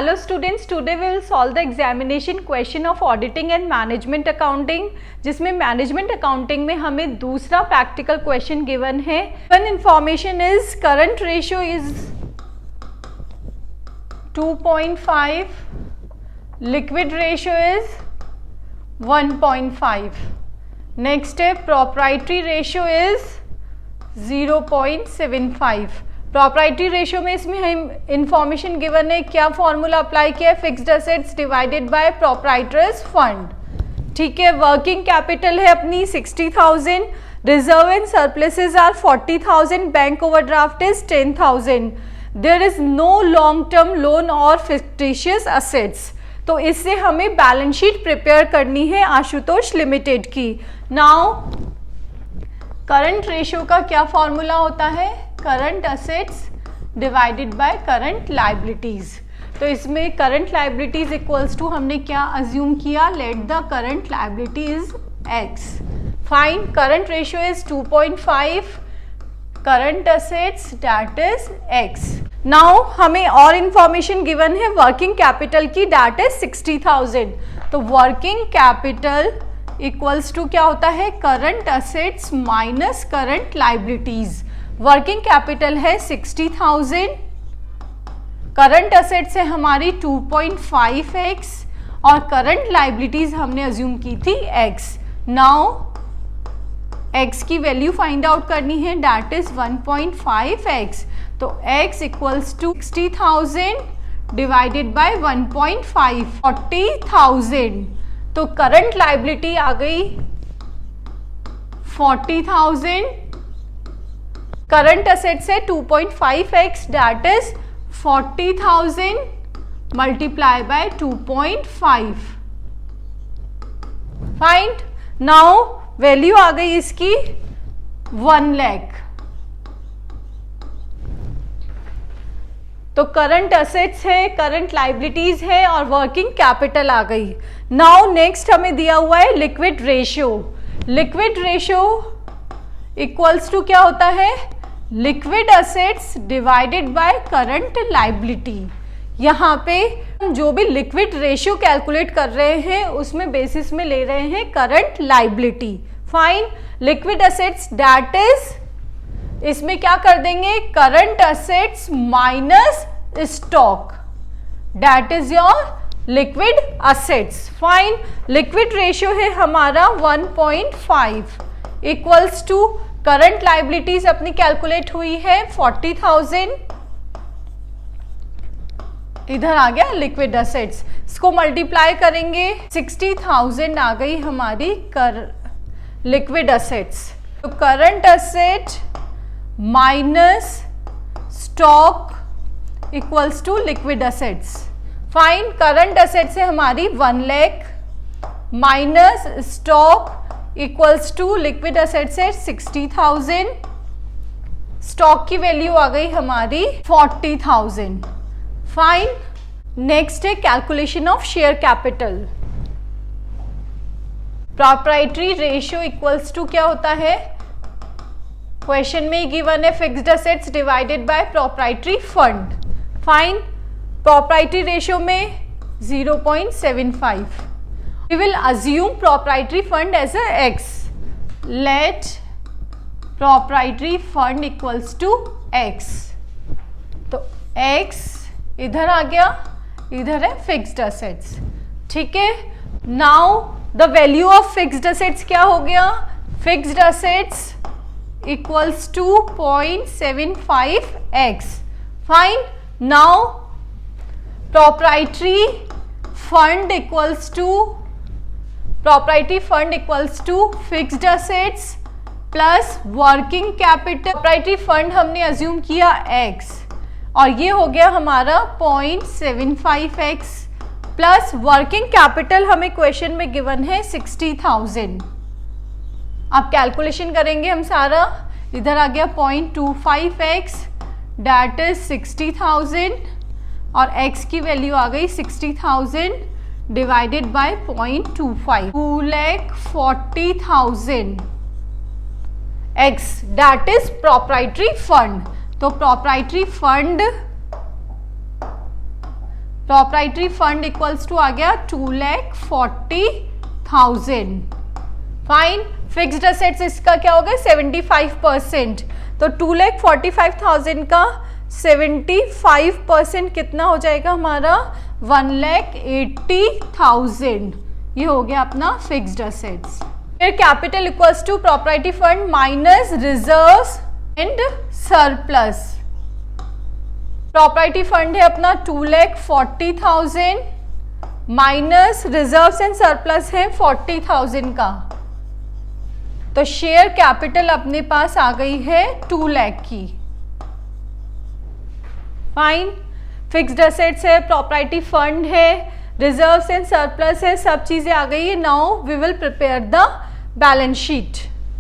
Hello students, today we will solve the examination question of auditing and management accounting, जिसमें management accounting में हमें दूसरा practical question given है. One information is current ratio is 2.5, liquid ratio is 1.5. Next है proprietary ratio is 0.75. Property ratio में इसमें हम information given है, क्या फॉर्मूला अप्लाई किया है, fixed assets divided by proprietors fund. ठीक है, वर्किंग कैपिटल है अपनी 60,000, reserve and surpluses are 40,000, bank overdraft is 10,000. There is no long term loan और फिक्टिशियस असेट्स. तो इससे हमें बैलेंस शीट प्रिपेयर करनी है आशुतोष लिमिटेड की. नाउ करंट रेशियो का क्या फॉर्मूला होता है, current assets divided by current liabilities. तो इसमें करंट लाइबिलिटीज इक्वल्स टू हमने क्या अज्यूम किया, let the current liability is x. Fine, current ratio is 2.5, current assets that is x. Now हमें और इंफॉर्मेशन गिवन है वर्किंग कैपिटल की, that is 60,000. तो वर्किंग कैपिटल इक्वल्स टू क्या होता है, current assets minus current liabilities. Working capital है 60,000, current assets है हमारी 2.5x और करंट लाइबिलिटीज हमने अज्यूम की थी x. नाउ x की वैल्यू फाइंड आउट करनी है, दैट इज 1.5x. तो x equals to 60,000 divided by 1.5, 40,000. तो करंट लाइबिलिटी आ गई 40,000, करंट असेट्स है 2.5x that is 40,000 multiply by 2.5. Find. Now value आ गई इसकी 1 लाख. तो करंट असेट्स है, करंट लाइबिलिटीज है और वर्किंग कैपिटल आ गई. नाउ नेक्स्ट हमें दिया हुआ है liquid ratio. Liquid ratio equals to क्या होता है, liquid assets divided by current liability. यहाँ पे हम जो भी लिक्विड रेशियो कैलकुलेट कर रहे हैं उसमें बेसिस में ले रहे हैं current liability. Fine, liquid assets that is, इसमें क्या कर देंगे, current assets minus stock, that is your liquid assets. Fine, liquid ratio है हमारा 1.5 इक्वल्स टू करंट लाइबिलिटीज अपनी कैलकुलेट हुई है 40,000, इधर आ गया लिक्विड असेट्स. इसको मल्टीप्लाई करेंगे 60,000 आ गई हमारी लिक्विड असेट्स. तो current asset minus stock equals to liquid assets. Fine, current assets है हमारी 1 lakh minus stock equals to liquid assets है 60,000, स्टॉक की वैल्यू आ गई हमारी 40,000. फाइन, नेक्स्ट है calculation of share capital. Proprietary ratio equals to क्या होता है, क्वेश्चन में गिवन है fixed assets divided by proprietary fund. Fine, proprietary ratio में 0.75. We will assume proprietary fund as a x. Let proprietary fund equals to x. तो x इधर आ गया, इधर है फिक्स्ड असेट्स. ठीक है, now the value of fixed assets क्या हो गया, fixed assets equals to 0.75x. Fine, now proprietary fund equals to fixed assets plus working capital. proprietary fund हमने अज्यूम किया x और ये हो गया हमारा 0.75x प्लस वर्किंग कैपिटल हमें क्वेश्चन में गिवन है 60,000. अब कैलकुलेशन करेंगे हम सारा, इधर आ गया 0.25x दैट इज 60,000 और x की वैल्यू आ गई 60,000 divided bye 0.25, 2,40,000 x that is proprietary fund. तो प्रोप्राइटरी प्रॉपराइटरी फंड इक्वल्स टू आ गया 2,40,000। फाइन, फिक्स्ड असेट्स इसका क्या हो गया 75%, तो 2,45,000 का 75% कितना हो जाएगा हमारा 1,80,000। ये हो गया अपना फिक्स्ड असेट्स। फिर capital equals to property fund minus reserves and surplus. Property fund है अपना 2,40,000 माइनस रिजर्व्स एंड सरप्लस है 40,000 का, तो शेयर कैपिटल अपने पास आ गई है 2 लाख की। फाइन, फिक्स्ड असेट्स है, प्रॉपर्टी फंड है, रिजर्व्स एंड सरप्लस है, सब चीजें आ गई है। Now we will prepare the balance sheet.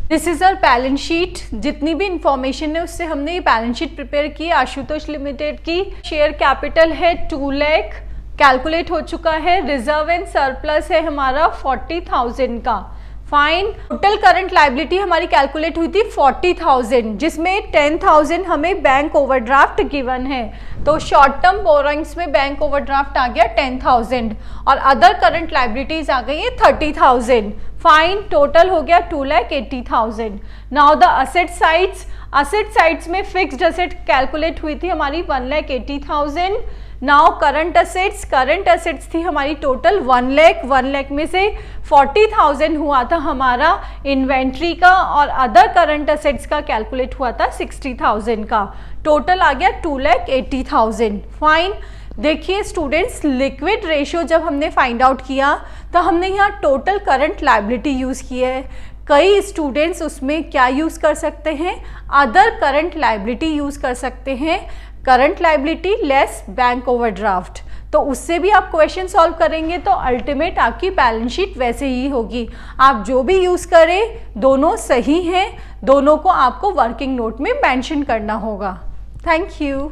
This is our balance sheet. जितनी भी इंफॉर्मेशन है उससे हमने ये बैलेंस शीट प्रिपेयर की आशुतोष लिमिटेड की। शेयर कैपिटल है 2 लाख कैलकुलेट हो चुका है, रिजर्व एंड सरप्लस है हमारा 40,000 का। फाइन, टोटल करंट लायबिलिटी हमारी कैलकुलेट हुई थी 40,000, जिसमें 10,000 हमें बैंक ओवरड्राफ्ट गिवन है, तो शॉर्ट टर्म बोरोइंग्स में बैंक ओवरड्राफ्ट आ गया 10,000 और अदर करंट लायबिलिटीज आ गई है 30,000। फाइन, टोटल हो गया 2,80,000। Now the asset sides, asset sides में फिक्स्ड असेट कैलकुलेट हुई थी हमारी 1,80,000। नाउ करंट असेट्स थी हमारी टोटल 1 लाख में से 40,000 हुआ था हमारा इन्वेंट्री का और अदर करंट असेट्स का कैलकुलेट हुआ था 60,000 का, टोटल आ गया 2,80,000। फाइन, देखिए स्टूडेंट्स, लिक्विड रेशियो जब हमने फाइंड आउट किया तो हमने यहाँ टोटल करंट लायबिलिटी यूज़ की है। कई स्टूडेंट्स उसमें क्या यूज़ कर सकते हैं, अदर करंट लायबिलिटी यूज़ कर सकते हैं, current liability less bank overdraft, तो उससे भी आप क्वेश्चन सॉल्व करेंगे तो अल्टीमेट आपकी बैलेंस शीट वैसे ही होगी। आप जो भी यूज़ करें दोनों सही हैं, दोनों को आपको वर्किंग नोट में मेंशन करना होगा। Thank you.